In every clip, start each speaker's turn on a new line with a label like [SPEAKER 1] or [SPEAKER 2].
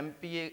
[SPEAKER 1] MPA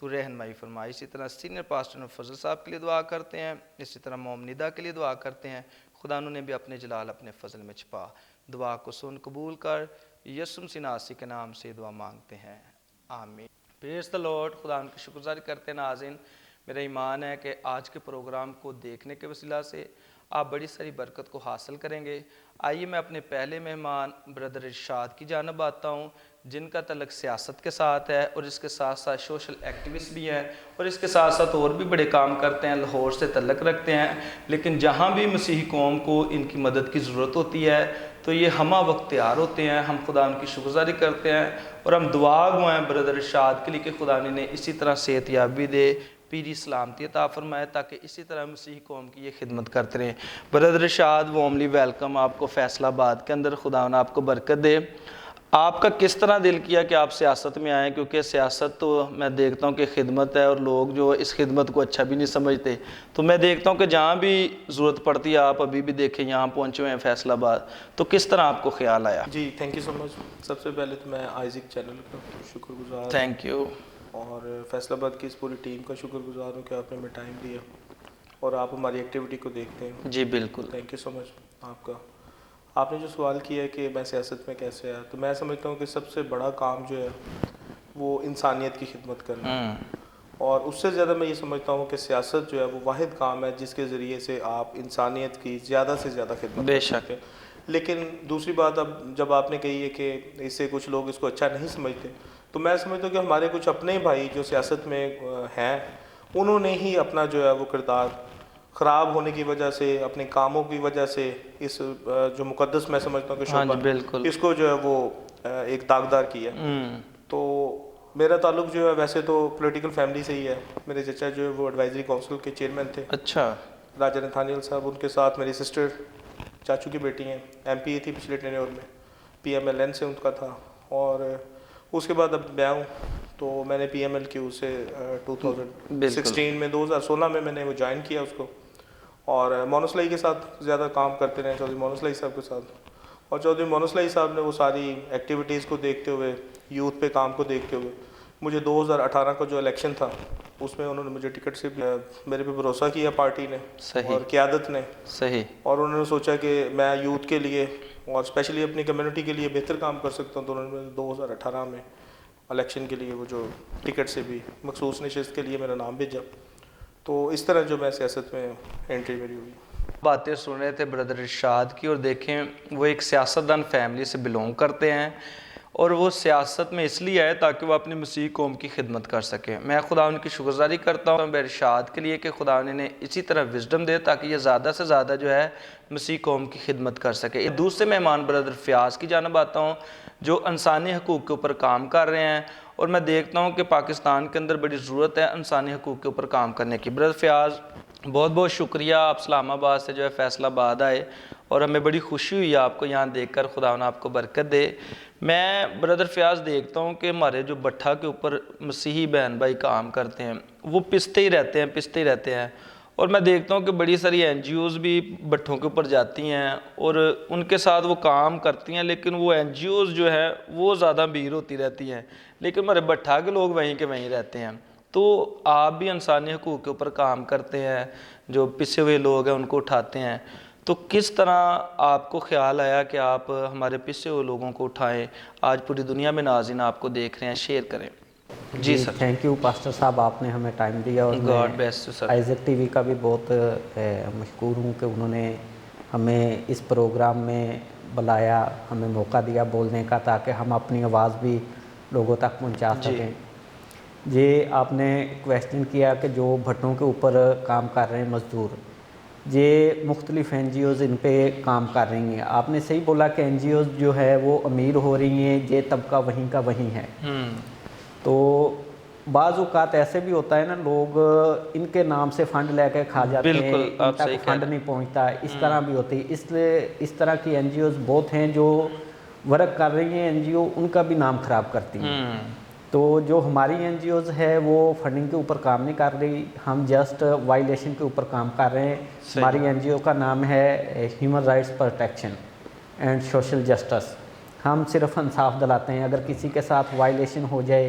[SPEAKER 1] تو رہنمائی فرمائے. اسی طرح سینئر پاسٹر فضل صاحب کے لیے دعا کرتے ہیں. اسی طرح موم ندا کے لیے دعا کرتے ہیں. خدا انہوں نے بھی اپنے جلال اپنے فضل میں چھپا. دعا کو سن قبول کر. یسوع مسیح ناصری کے نام سے دعا مانگتے ہیں, آمین. پریز دی لارڈ. خدا ان کی شکر گزاری کرتے ہیں. ناظرین, میرا ایمان ہے کہ آج کے پروگرام کو دیکھنے کے وسیلہ سے آپ بڑی ساری برکت کو حاصل کریں گے. آئیے میں اپنے پہلے مہمان بردر ارشاد کی جانب آتا ہوں, جن کا تعلق سیاست کے ساتھ ہے اور اس کے ساتھ ساتھ سوشل ایکٹیوسٹ بھی ہیں اور اس کے ساتھ ساتھ اور بھی بڑے کام کرتے ہیں. لاہور سے تعلق رکھتے ہیں, لیکن جہاں بھی مسیحی قوم کو ان کی مدد کی ضرورت ہوتی ہے تو یہ ہمہ وقت تیار ہوتے ہیں. ہم خدا ان کی شکر گزاری کرتے ہیں اور ہم دعا گو ہیں بردر ارشاد کے لیے کہ خدا انہیں اسی طرح صحت یابی دے, پیری سلامتی عطا فرمائے, تاکہ اسی طرح مسیحی قوم کی یہ خدمت کرتے رہیں. بردر ارشاد وارملی ویلکم آپ کو فیصل آباد کے اندر. خدا انہیں آپ کو برکت دے. آپ کا کس طرح دل کیا کہ آپ سیاست میں آئیں, کیونکہ سیاست تو میں دیکھتا ہوں کہ خدمت ہے اور لوگ جو اس خدمت کو اچھا بھی نہیں سمجھتے. تو میں دیکھتا ہوں کہ جہاں بھی ضرورت پڑتی ہے آپ ابھی بھی دیکھیں یہاں پہنچے ہوئے ہیں فیصل آباد. تو کس طرح آپ کو خیال آیا؟
[SPEAKER 2] جی تھینک یو سو مچ. سب سے پہلے تو میں آئزک چینل کا شکر گزار ہوں,
[SPEAKER 1] تھینک یو,
[SPEAKER 2] اور فیصل آباد کی اس پوری ٹیم کا شکر گزار ہوں کہ آپ نے ہمیں ٹائم دیا اور آپ ہماری ایکٹیویٹی کو دیکھتے ہیں.
[SPEAKER 1] جی بالکل,
[SPEAKER 2] تھینک یو سو مچ آپ کا. آپ نے جو سوال کیا ہے کہ میں سیاست میں کیسے آیا, تو میں سمجھتا ہوں کہ سب سے بڑا کام جو ہے وہ انسانیت کی خدمت کرنا ہے, اور اس سے زیادہ میں یہ سمجھتا ہوں کہ سیاست جو ہے وہ واحد کام ہے جس کے ذریعے سے آپ انسانیت کی زیادہ سے زیادہ خدمت
[SPEAKER 1] بے
[SPEAKER 2] کر
[SPEAKER 1] شک.
[SPEAKER 2] سکتے ہیں. لیکن دوسری بات, اب جب آپ نے کہی ہے کہ اس سے کچھ لوگ اس کو اچھا نہیں سمجھتے, تو میں سمجھتا ہوں کہ ہمارے کچھ اپنے بھائی جو سیاست میں ہیں انہوں نے ہی اپنا جو ہے وہ کردار خراب ہونے کی وجہ سے, اپنے کاموں کی وجہ سے اس جو مقدس میں سمجھتا ہوں کہ شعبہ اس کو جو ہے وہ ایک داغدار کیا. تو میرا تعلق جو ہے ویسے تو پولیٹیکل فیملی سے ہی ہے. میرے چچا جو ہے وہ ایڈوائزری کونسل کے چیئرمین تھے.
[SPEAKER 1] اچھا.
[SPEAKER 2] راجا نتھانیل صاحب, ان کے ساتھ میری سسٹر چاچو کی بیٹی ہیں, ایم پی اے تھی پچھلے ٹینیور میں, پی ایم ایل این سے ان کا تھا. اور اس کے بعد اب میں ہوں تو میں نے پی ایم ایل کیو سے 2016 میں 2016 میں نے وہ جوائن کیا اس کو, اور مونس لائی کے ساتھ زیادہ کام کرتے رہے, چودھری مونس لائی صاحب کے ساتھ. اور چودھری مونس لائی صاحب نے وہ ساری ایکٹیویٹیز کو دیکھتے ہوئے, یوتھ پہ کام کو دیکھتے ہوئے, مجھے 2018 کا جو الیکشن تھا اس میں انہوں نے مجھے ٹکٹ سے میرے پہ بھروسہ کیا پارٹی نے اور قیادت نے.
[SPEAKER 1] صحیح.
[SPEAKER 2] اور انہوں نے سوچا کہ میں یوتھ کے لیے اور اسپیشلی اپنی کمیونٹی کے لیے بہتر کام کر سکتا ہوں, تو انہوں نے 2018 میں الیکشن کے لیے وہ جو ٹکٹ سے بھی مخصوص نشست کے لیے میرا نام بھیجا. تو اس طرح جو میں سیاست میں انٹری میری ہوئی.
[SPEAKER 1] باتیں سن رہے تھے بردر ارشاد کی, اور دیکھیں وہ ایک سیاستدان فیملی سے بلونگ کرتے ہیں, اور وہ سیاست میں اس لیے آئے تاکہ وہ اپنی مسیحی قوم کی خدمت کر سکیں. میں خدا ان کی شکر گزاری کرتا ہوں ارشاد کے لیے کہ خدا انہیں اسی طرح وزڈم دے تاکہ یہ زیادہ سے زیادہ جو ہے مسیحی قوم کی خدمت کر سکے. دوسرے مہمان بردر فیاض کی جانب آتا ہوں, جو انسانی حقوق کے اوپر کام کر رہے ہیں, اور میں دیکھتا ہوں کہ پاکستان کے اندر بڑی ضرورت ہے انسانی حقوق کے اوپر کام کرنے کی. بردر فیاض بہت بہت شکریہ, آپ اسلام آباد سے جو ہے فیصل آباد آئے, اور ہمیں بڑی خوشی ہوئی آپ کو یہاں دیکھ کر. خدا انہیں آپ کو برکت دے. میں بردر فیاض دیکھتا ہوں کہ ہمارے جو بٹھا کے اوپر مسیحی بہن بھائی کام کرتے ہیں وہ پستے ہی رہتے ہیں, اور میں دیکھتا ہوں کہ بڑی ساری این جی اوز بھی بٹھوں کے اوپر جاتی ہیں اور ان کے ساتھ وہ کام کرتی ہیں, لیکن وہ این جی اوز جو ہے وہ زیادہ بھیڑ ہوتی رہتی ہیں, لیکن ہمارے بٹھا کے لوگ وہیں کے وہیں رہتے ہیں. تو آپ بھی انسانی حقوق کے اوپر کام کرتے ہیں, جو پسے ہوئے لوگ ہیں ان کو اٹھاتے ہیں. تو کس طرح آپ کو خیال آیا کہ آپ ہمارے پسے ہوئے لوگوں کو اٹھائیں؟ آج پوری دنیا میں ناظرین آپ کو دیکھ رہے ہیں, شیئر کریں. جی سر.
[SPEAKER 3] تھینک یو پاسٹر صاحب, آپ نے ہمیں ٹائم دیا, اور
[SPEAKER 1] God bless you sir.
[SPEAKER 3] Isaac T V کا بھی بہت مشکور ہوں کہ انہوں نے ہمیں اس پروگرام میں بلایا, ہمیں موقع دیا بولنے کا تاکہ ہم اپنی آواز بھی لوگوں تک پہنچا سکیں. یہ آپ نے کویسچن کیا کہ جو بھٹوں کے اوپر کام کر رہے ہیں مزدور, یہ مختلف این جی اوز ان پہ کام کر رہی ہیں. آپ نے صحیح بولا کہ این جی اوز جو ہے وہ امیر ہو رہی ہیں, یہ طبقہ وہیں کا وہیں ہے. تو بعض اوقات ایسے بھی ہوتا ہے نا, لوگ ان کے نام سے فنڈ لے کے کھا جاتے ہیں, ان تک فنڈ نہیں پہنچتا, اس طرح بھی ہوتی ہے. اس لیے اس طرح کی این جی اوز بہت ہیں جو ورک کر رہی ہیں این جی او, ان کا بھی نام خراب کرتی ہیں. تو جو ہماری این جی اوز ہے وہ فنڈنگ کے اوپر کام نہیں کر رہی, ہم جسٹ وائلیشن کے اوپر کام کر رہے ہیں. ہماری این جی او کا نام ہے human rights protection and social justice. ہم صرف انصاف دلاتے ہیں. اگر کسی کے ساتھ وائلیشن ہو جائے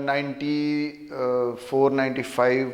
[SPEAKER 4] 94-95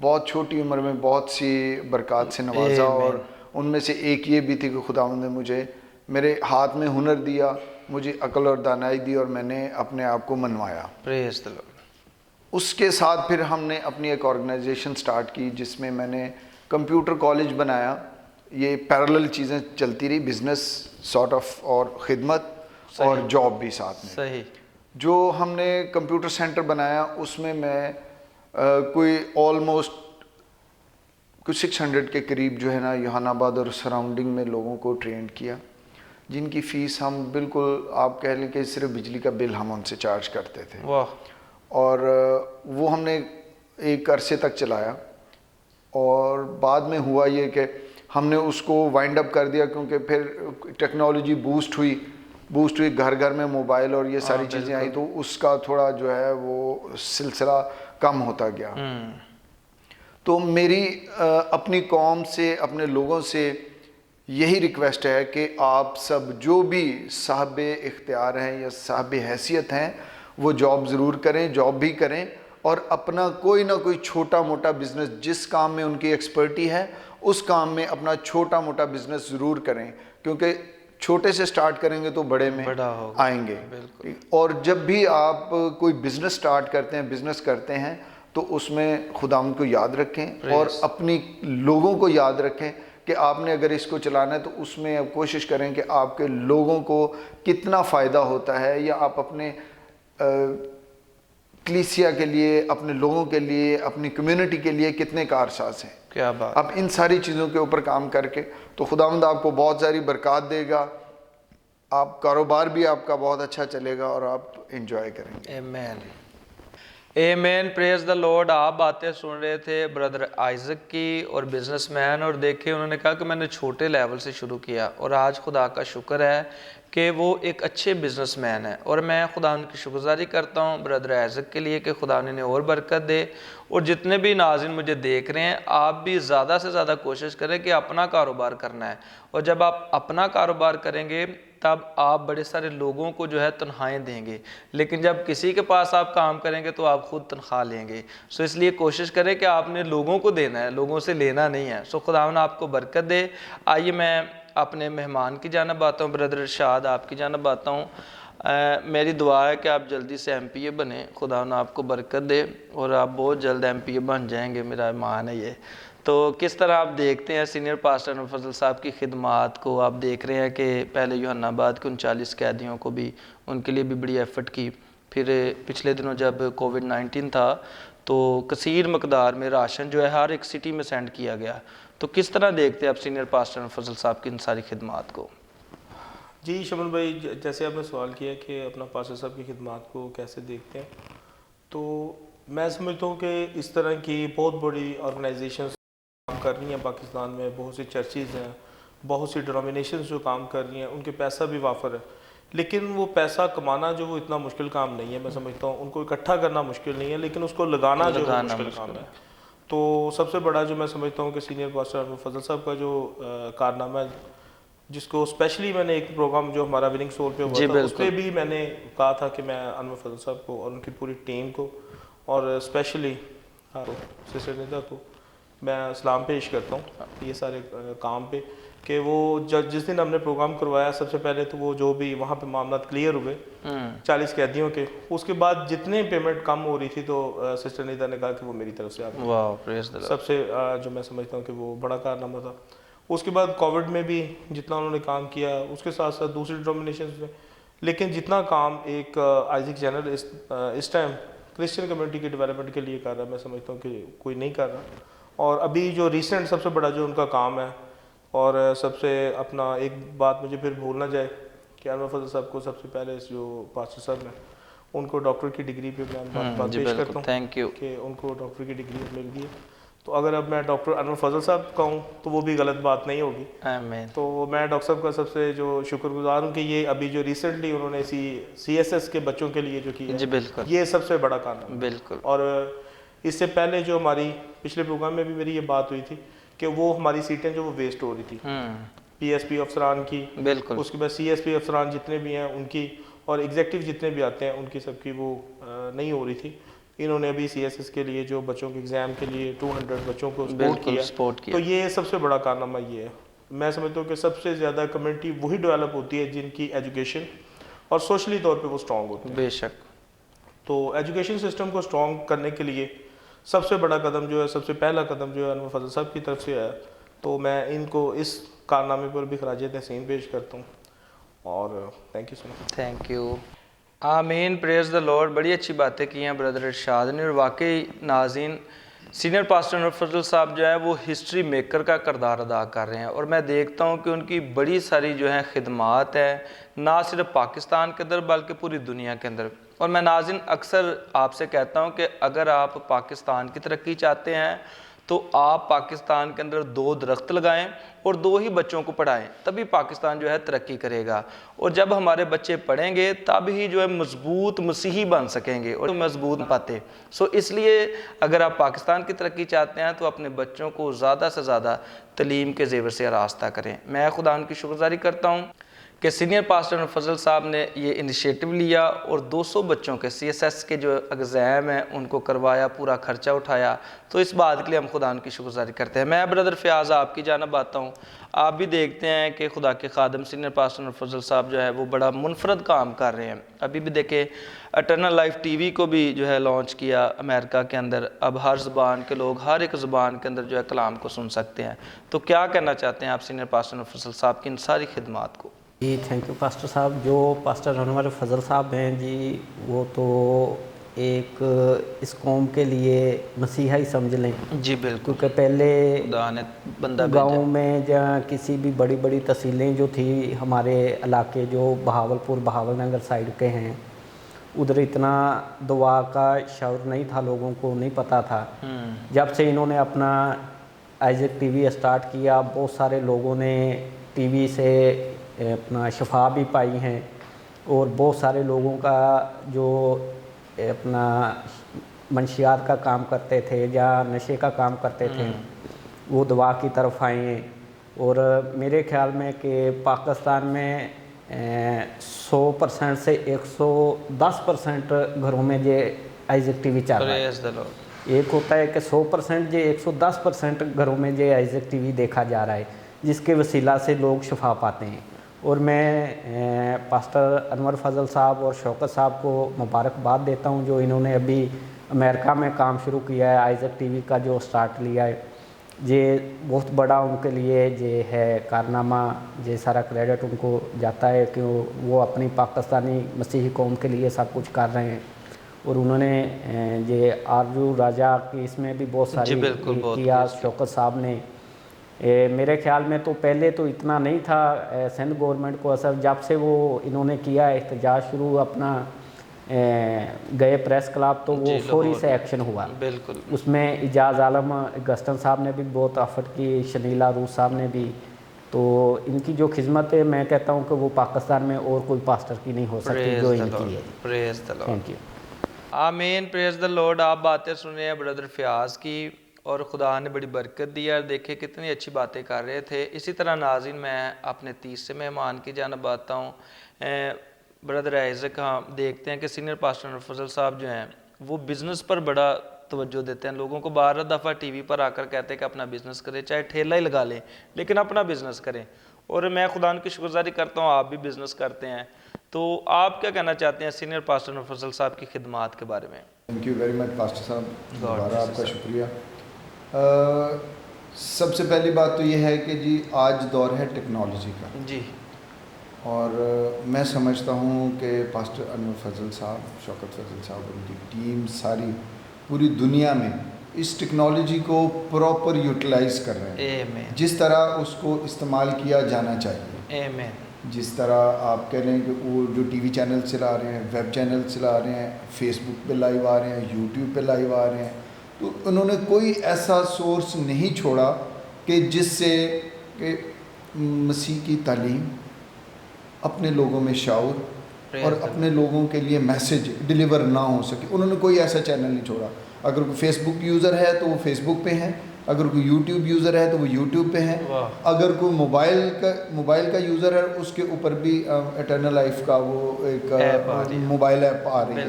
[SPEAKER 4] بہت چھوٹی عمر میں بہت سی برکات سے نوازا، اور ان میں سے ایک یہ بھی تھی کہ خداوند نے مجھے میرے ہاتھ میں ہنر دیا، مجھے عقل اور دانائی دی، اور میں نے اپنے آپ کو منوایا۔
[SPEAKER 1] پریز دی لارڈ۔
[SPEAKER 4] اس کے ساتھ پھر ہم نے اپنی ایک آرگنائزیشن سٹارٹ کی جس میں میں نے کمپیوٹر کالج بنایا۔ یہ پیرلل چیزیں چلتی رہی، بزنس سارٹ آف اور خدمت اور جاب بھی ساتھ میں۔
[SPEAKER 1] صحیح۔
[SPEAKER 4] جو ہم نے کمپیوٹر سینٹر بنایا اس میں میں کوئی آلموسٹ کچھ 600 کے قریب جو ہے نا یوحنا آباد اور سراؤنڈنگ میں لوگوں کو ٹرینڈ کیا، جن کی فیس ہم بالکل آپ کہہ لیں کہ صرف بجلی کا بل ہم ان سے چارج کرتے تھے۔
[SPEAKER 1] واہ۔
[SPEAKER 4] اور وہ ہم نے ایک عرصے تک چلایا، اور بعد میں ہوا یہ کہ ہم نے اس کو وائنڈ اپ کر دیا، کیونکہ پھر ٹیکنالوجی بوسٹ ہوئی، گھر گھر میں موبائل اور یہ ساری چیزیں آئی، تو اس کا تھوڑا جو ہے وہ سلسلہ کم ہوتا گیا۔ تو میری اپنی قوم سے، اپنے لوگوں سے یہی ریکویسٹ ہے کہ آپ سب جو بھی صاحب اختیار ہیں یا صاحب حیثیت ہیں وہ جاب ضرور کریں، جاب بھی کریں، اور اپنا کوئی نہ کوئی چھوٹا موٹا بزنس، جس کام میں ان کی ایکسپرٹی ہے اس کام میں اپنا چھوٹا موٹا بزنس ضرور کریں، کیونکہ چھوٹے سے سٹارٹ کریں گے تو بڑے میں آئیں گے۔ اور جب بھی آپ کوئی بزنس سٹارٹ کرتے ہیں، بزنس کرتے ہیں، تو اس میں خداوند کو یاد رکھیں اور اپنی لوگوں کو یاد رکھیں کہ آپ نے اگر اس کو چلانا ہے تو اس میں اب کوشش کریں کہ آپ کے لوگوں کو کتنا فائدہ ہوتا ہے، یا آپ اپنے کلیسیا کے لیے، اپنے لوگوں کے لیے، اپنی کمیونٹی کے لیے کتنے کارساز ہیں۔
[SPEAKER 1] کیا بات۔
[SPEAKER 4] اب ان ساری چیزوں کے اوپر کام کر کے تو خداوند آپ کو بہت ساری برکات دے گا، آپ کاروبار بھی آپ کا بہت اچھا چلے گا اور آپ انجوائے کریں گے۔
[SPEAKER 1] آمین، آمین، پریز دا لارڈ۔ آپ باتیں سن رہے تھے برادر آئزک کی اور بزنس مین، اور دیکھیں انہوں نے کہا کہ میں نے چھوٹے لیول سے شروع کیا، اور آج خدا کا شکر ہے کہ وہ ایک اچھے بزنس مین ہے، اور میں خدا ان کی شکرگزاری کرتا ہوں برادر آئزک کے لیے کہ خدا انہیں اور برکت دے۔ اور جتنے بھی ناظرین مجھے دیکھ رہے ہیں، آپ بھی زیادہ سے زیادہ کوشش کریں کہ اپنا کاروبار کرنا ہے، اور جب آپ اپنا کاروبار کریں گے تب آپ بڑے سارے لوگوں کو جو ہے تنخواہیں دیں گے، لیکن جب کسی کے پاس آپ کام کریں گے تو آپ خود تنخواہ لیں گے۔ سو اس لیے کوشش کریں کہ آپ نے لوگوں کو دینا ہے، لوگوں سے لینا نہیں ہے۔ سو خداوند آپ کو برکت دے۔ آئیے میں اپنے مہمان کی جانب آتا ہوں، برادر ارشاد آپ کی جانب آتا ہوں۔ میری دعا ہے کہ آپ جلدی سے MPA بنیں، خداوند آپ کو برکت دے، اور آپ بہت جلد MPA بن جائیں گے، میرا ایمان ہے یہ۔ تو کس طرح آپ دیکھتے ہیں سینئر پاسٹر انور فضل صاحب کی خدمات کو؟ آپ دیکھ رہے ہیں کہ پہلے یوحنا آباد کے 39 قیدیوں کو بھی، ان کے لیے بھی بڑی ایفرٹ کی، پھر پچھلے دنوں جب کووڈ-19 تھا تو کثیر مقدار میں راشن جو ہے ہر ایک سٹی میں سینڈ کیا گیا۔ تو کس طرح دیکھتے ہیں آپ سینئر پاسٹر انور فضل صاحب کی ان ساری خدمات کو؟
[SPEAKER 2] جی شمن بھائی، جیسے آپ نے سوال کیا کہ اپنا پاسٹر صاحب کی خدمات کو کیسے دیکھتے ہیں، تو میں سمجھتا ہوں کہ اس طرح کی بہت بڑی آرگنائزیشنز کام کر رہی ہیں پاکستان میں، بہت سی چرچز ہیں، بہت سی ڈینومینیشنز جو کام کر رہی ہیں، ان کے پیسہ بھی وافر ہے، لیکن وہ پیسہ کمانا جو وہ اتنا مشکل کام نہیں ہے۔ میں سمجھتا ہوں ان کو اکٹھا کرنا مشکل نہیں ہے، لیکن اس کو لگانا جو ہے مشکل کام ہے۔ تو سب سے بڑا جو میں سمجھتا ہوں کہ سینئر پاسٹر انور فضل صاحب کا جو کارنامہ ہے، جس کو اسپیشلی میں نے ایک پروگرام جو ہمارا وننگ سول پہ ہوا تھا اس پہ بھی میں نے کہا تھا کہ میں انور فضل صاحب کو اور ان کی پوری ٹیم کو اور اسپیشلی سسٹر نیتا کو میں سلام پیش کرتا ہوں یہ سارے کام پہ، کہ وہ جس دن ہم نے پروگرام کروایا سب سے پہلے تو وہ جو بھی وہاں پہ معاملات کلیئر ہوئے 40 قیدیوں کے، اس کے بعد جتنے پیمنٹ کم ہو رہی تھی تو سسٹر نیتا نے کہا کہ وہ میری طرف سے آپ سب سے جو میں سمجھتا ہوں کہ وہ بڑا کارنامہ تھا۔ اس کے بعد کووڈ میں بھی جتنا انہوں نے کام کیا، اس کے ساتھ ساتھ دوسری ڈومینیشنز میں، لیکن جتنا کام ایک آئزک جنرل اس ٹائم کرسچن کمیونٹی کے ڈیولپمنٹ کے لیے کر رہا ہے، میں سمجھتا ہوں کہ کوئی نہیں کر رہا۔ اور ابھی جو ریسنٹ سب سے بڑا جو ان کا کام ہے، اور سب سے اپنا ایک بات مجھے پھر بھول نہ جائے کہ انور فضل صاحب کو سب سے پہلے جو پاسٹر صاحب ہیں ان کو ڈاکٹر کی ڈگری پہ میں بات پیش کرتا ہوں کہ ان کو ڈاکٹر کی ڈگری مل گئی ہے۔ تو اگر اب میں ڈاکٹر انور فضل صاحب کہوں تو وہ بھی غلط بات نہیں ہوگی۔ تو میں ڈاکٹر صاحب کا سب سے جو شکر گزار ہوں کہ یہ ابھی جو ریسنٹلی انہوں نے CSS کے بچوں کے لیے جو کیا ہے، یہ سب سے بڑا کام ہے۔ بالکل۔ اور اس سے پہلے جو ہماری پچھلے پروگرام میں بھی میری یہ بات ہوئی تھی کہ وہ ہماری سیٹیں جو وہ ویسٹ ہو رہی تھی، PSP افسران کی، اس کے بعد CSP افسران جتنے بھی ہیں ان کی، اور ایگزیکٹو جتنے بھی آتے ہیں ان کی سب کی وہ نہیں ہو رہی تھی۔ انہوں نے ابھی CSS کے لیے جو بچوں کے ایگزام کے لیے 200 بچوں کو سپورٹ کیا، تو یہ سب سے بڑا کارنامہ یہ ہے. میں سمجھتا ہوں کہ سب سے زیادہ کمیونٹی وہی ڈیولپ ہوتی ہے جن کی ایجوکیشن اور سوشلی طور پہ وہ اسٹرانگ ہوتے ہیں.
[SPEAKER 1] بے شک.
[SPEAKER 2] تو ایجوکیشن سسٹم کو اسٹرانگ کرنے کے لیے سب سے بڑا قدم جو ہے، سب سے پہلا قدم جو ہے انور فضل صاحب کی طرف سے ہے. تو میں ان کو اس کارنامے پر بھی خراج تحسین پیش کرتا ہوں اور thank you so much.
[SPEAKER 1] Thank you. آمین. پریز دا لارڈ. بڑی اچھی باتیں کی ہیں بردر ارشاد نے، اور واقعی ناظرین سینئر پاسٹر انور فضل صاحب جو ہے وہ ہسٹری میکر کا کردار ادا کر رہے ہیں، اور میں دیکھتا ہوں کہ ان کی بڑی ساری جو ہیں خدمات ہیں نہ صرف پاکستان کے اندر بلکہ پوری دنیا کے اندر. اور میں ناظرین اکثر آپ سے کہتا ہوں کہ اگر آپ پاکستان کی ترقی چاہتے ہیں تو آپ پاکستان کے اندر 2 درخت لگائیں اور 2 ہی بچوں کو پڑھائیں، تبھی پاکستان جو ہے ترقی کرے گا. اور جب ہمارے بچے پڑھیں گے تب ہی جو ہے مضبوط مسیحی بن سکیں گے اور مضبوط پاتے. اس لیے اگر آپ پاکستان کی ترقی چاہتے ہیں تو اپنے بچوں کو زیادہ سے زیادہ تعلیم کے زیور سے آراستہ کریں. میں خدا ان کی شکرگزاری کرتا ہوں کہ سینئر پاسٹر انور فضل صاحب نے یہ انیشیٹو لیا اور 200 بچوں کے CSS کے جو ایگزام ہیں ان کو کروایا، پورا خرچہ اٹھایا. تو اس بات کے لیے ہم خدا ان کی شکرگزاری کرتے ہیں. میں بردر فیاض آپ کی جانب آتا ہوں. آپ بھی دیکھتے ہیں کہ خدا کے خادم سینئر پاسٹر انور فضل صاحب جو ہے وہ بڑا منفرد کام کر رہے ہیں. ابھی بھی دیکھیں اٹرنل لائف TV کو بھی جو ہے لانچ کیا امریکہ کے اندر. اب ہر زبان کے لوگ ہر ایک زبان کے اندر جو ہے کلام کو سن سکتے ہیں. تو کیا کہنا چاہتے ہیں آپ سینئر پاسٹر انور فضل صاحب کی ان ساری خدمات کو؟
[SPEAKER 3] جی تھینک یو پاسٹر صاحب. جو پاسٹر انور فضل صاحب ہیں جی وہ تو ایک اس قوم کے لیے مسیحا ہی سمجھ لیں.
[SPEAKER 1] جی بالکل.
[SPEAKER 3] کیونکہ پہلے
[SPEAKER 1] خدا نے بندہ
[SPEAKER 3] گاؤں میں جہاں کسی بھی بڑی بڑی تحصیلیں جو تھی ہمارے علاقے جو بہاولپور بہاول نگر سائڈ کے ہیں، ادھر اتنا دعا کا شعور نہیں تھا، لوگوں کو نہیں پتہ تھا. جب سے انہوں نے اپنا آئزک TV اسٹارٹ کیا، بہت سارے لوگوں نے TV سے اپنا شفا بھی پائی ہیں، اور بہت سارے لوگوں کا جو اپنا منشیات کا کام کرتے تھے یا نشے کا کام کرتے تھے وہ دعا کی طرف آئے ہیں. اور میرے خیال میں کہ پاکستان میں 100% سے 110% گھروں میں یہ آئزک TV چل رہا ہے. ایک ہوتا ہے کہ 100% یہ 110% گھروں میں یہ آئزک TV دیکھا جا رہا ہے، جس کے وسیلہ سے لوگ شفا پاتے ہیں. اور میں پاسٹر انور فضل صاحب اور شوکت صاحب کو مبارکباد دیتا ہوں جو انہوں نے ابھی امریکہ میں کام شروع کیا ہے، آئزک TV کا جو سٹارٹ لیا ہے. یہ بہت بڑا ان کے لیے یہ ہے کارنامہ، یہ سارا کریڈٹ ان کو جاتا ہے کہ وہ اپنی پاکستانی مسیحی قوم کے لیے سب کچھ کر رہے ہیں. اور انہوں نے یہ آرجو راجہ کی اس میں بھی بہت ساری کیا. شوکت صاحب نے میرے خیال میں تو پہلے تو اتنا نہیں تھا سندھ گورنمنٹ کو اثر، جب سے وہ انہوں نے کیا احتجاج شروع اپنا گئے پریس کلب تو وہ فوری سے ایکشن ہوا.
[SPEAKER 1] بالکل. اس
[SPEAKER 3] میں اعجاز عالم گسٹن صاحب نے بھی بہت ایفرٹ کی، شنیلا روس صاحب نے بھی. تو ان کی جو خدمت ہے میں کہتا ہوں کہ وہ پاکستان میں اور کوئی پاسٹر کی نہیں ہو سکتی جو ان کی ہے.
[SPEAKER 1] پریز دی لارڈ.
[SPEAKER 3] Thank you.
[SPEAKER 1] آمین. پریز دی لارڈ. آپ باتیں سن رہے ہیں بردر فیاض کی، اور خدا نے بڑی برکت دی اور دیکھیں کتنی اچھی باتیں کر رہے تھے. اسی طرح ناظرین میں اپنے تیسرے مہمان کی جانب آتا ہوں. Brother Isaac. ہاں دیکھتے ہیں کہ سینئر پاسٹر انور فضل صاحب جو ہیں وہ بزنس پر بڑا توجہ دیتے ہیں. لوگوں کو بار دفعہ TV پر آ کر کہتے ہیں کہ اپنا بزنس کریں، چاہے ٹھیلا ہی لگا لیں لیکن اپنا بزنس کریں. اور میں خدا ان کی شکرگزاری کرتا ہوں، آپ بھی بزنس کرتے ہیں. تو آپ کیا کہنا چاہتے ہیں سینئر پاسٹر انور فضل صاحب کی خدمات کے بارے میں؟
[SPEAKER 4] Thank you very much pastor صاحب، دوبارہ آپ کا شکریہ. سب سے پہلی بات تو یہ ہے کہ جی آج دور ہے ٹیکنالوجی کا.
[SPEAKER 1] جی.
[SPEAKER 4] اور میں سمجھتا ہوں کہ پاسٹر انور فضل صاحب، شوکت فضل صاحب، ان کی ٹیم ساری پوری دنیا میں اس ٹیکنالوجی کو پراپر یوٹیلائز کر رہے ہیں.
[SPEAKER 1] آمین.
[SPEAKER 4] جس طرح اس کو استعمال کیا جانا چاہیے.
[SPEAKER 1] آمین.
[SPEAKER 4] جس طرح آپ کہہ رہے ہیں کہ وہ جو TV چینل چلا رہے ہیں، ویب چینل چلا رہے ہیں، فیس بک پہ لائیو آ رہے ہیں، یوٹیوب پہ لائیو آ رہے ہیں، تو انہوں نے کوئی ایسا سورس نہیں چھوڑا کہ جس سے کہ مسیح کی تعلیم، اپنے لوگوں میں شعور اور اپنے لوگوں کے لیے میسج ڈیلیور نہ ہو سکے. انہوں نے کوئی ایسا چینل نہیں چھوڑا. اگر کوئی فیس بک یوزر ہے تو وہ فیس بک پہ ہیں، اگر کوئی یوٹیوب یوزر ہے تو وہ یوٹیوب پہ ہیں، اگر کوئی موبائل کا یوزر ہے اس کے اوپر بھی اٹرنل لائف کا وہ ایک موبائل ایپ آ رہی ہے.